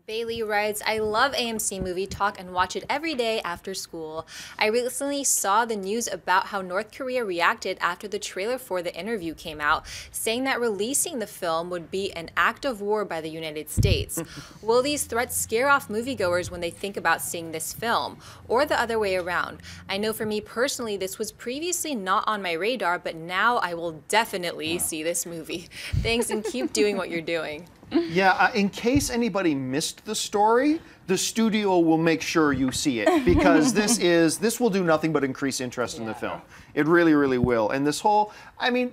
Bailey writes, I love AMC Movie Talk and watch it every day after school. I recently saw the news about how North Korea reacted after the trailer for The Interview came out, saying that releasing the film would be an act of war by the United States. Will these threats scare off moviegoers when they think about seeing this film, or the other way around? I know for me personally, this was previously not on my radar, but now I will definitely see this movie. Thanks, and keep doing what you're doing. Yeah, in case anybody missed the story, the studio will make sure you see it, because this will do nothing but increase interest in the film. It really, really will. And this whole, I mean,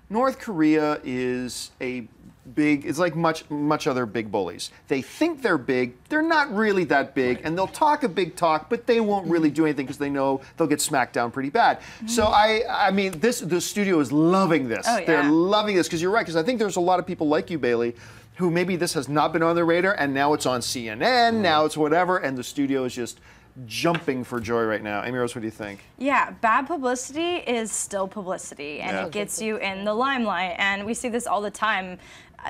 North Korea is a big, it's like much other big bullies. They think they're big, they're not really that big, and they'll talk a big talk, but they won't really do anything because they know they'll get smacked down pretty bad. So I mean, the studio is loving this. Oh, yeah. They're loving this, because you're right, because I think there's a lot of people like you, Bailey, who maybe this has not been on their radar, and now it's on CNN, now it's whatever, and the studio is just jumping for joy right now. Amy Rose, what do you think? Yeah, bad publicity is still publicity, and it gets you in the limelight, and we see this all the time.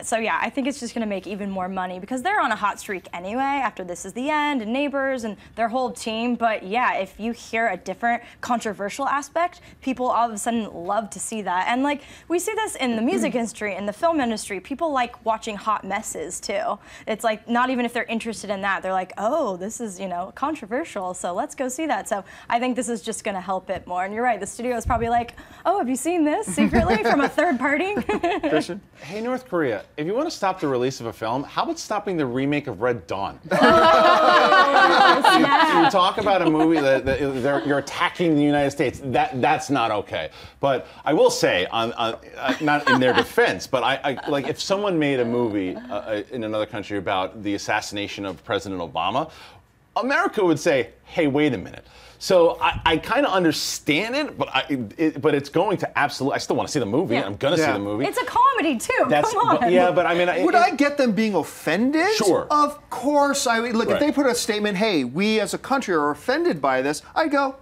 So yeah, I think it's just gonna make even more money because they're on a hot streak anyway after This Is the End and Neighbors and their whole team. But yeah, if you hear a different controversial aspect, people all of a sudden love to see that. And like, we see this in the music industry, in the film industry, people like watching hot messes too. It's like, not even if they're interested in that, they're like, oh, this is, you know, controversial, so let's go see that. So I think this is just gonna help it more. And you're right, the studio is probably like, oh, have you seen this secretly from a third party? Christian? Hey, North Korea, if you want to stop the release of a film, how about stopping the remake of Red Dawn? You talk about a movie that you're attacking the United States. That's not okay. But I will say, not in their defense, but I like if someone made a movie in another country about the assassination of President Obama, America would say, hey, wait a minute. So I kind of understand it, but it's going to absolutely. I still want to see the movie. I'm gonna see the movie. It's a comedy too. Come on. But I mean, would I get them being offended? Sure. Of course. I mean, look, if they put a statement, "Hey, we as a country are offended by this," I'd go,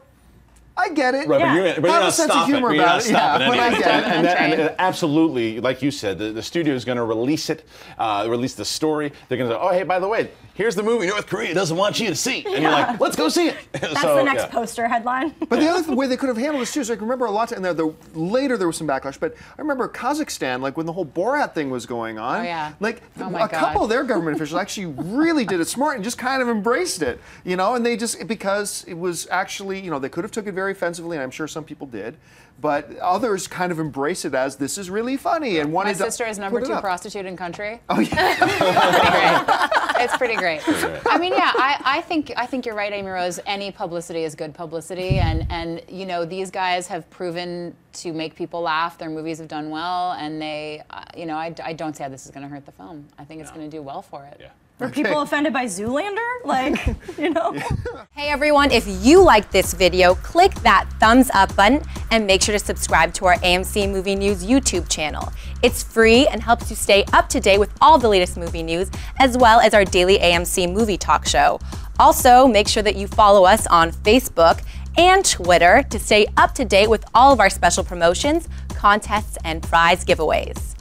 I get it. Right, but you're not stopping. But I get it. And absolutely, like you said, the studio is going to release it, release the story. They're going to say, oh, hey, by the way, here's the movie North Korea doesn't want you to see. And you're like, let's go see it. That's the next poster headline. But the other way they could have handled this too is, I can remember a lot, and later there was some backlash, but I remember Kazakhstan, like when the whole Borat thing was going on, a couple of their government officials actually really did it smart and just kind of embraced it, you know, and they just, because it was actually, you know, they could have took it very offensively, and I'm sure some people did, but others kind of embrace it as this is really funny and wanted to. My sister is #2 prostitute in country. Oh yeah, it's pretty great. I mean, yeah, I think you're right, Amy Rose. Any publicity is good publicity, and you know, these guys have proven to make people laugh. Their movies have done well, and they, you know, I don't say how this is going to hurt the film. I think it's going to do well for it. Yeah. Were people offended by Zoolander? Like, you know? Hey everyone, if you liked this video, click that thumbs up button and make sure to subscribe to our AMC Movie News YouTube channel. It's free and helps you stay up to date with all the latest movie news, as well as our daily AMC Movie Talk show. Also, make sure that you follow us on Facebook and Twitter to stay up to date with all of our special promotions, contests, and prize giveaways.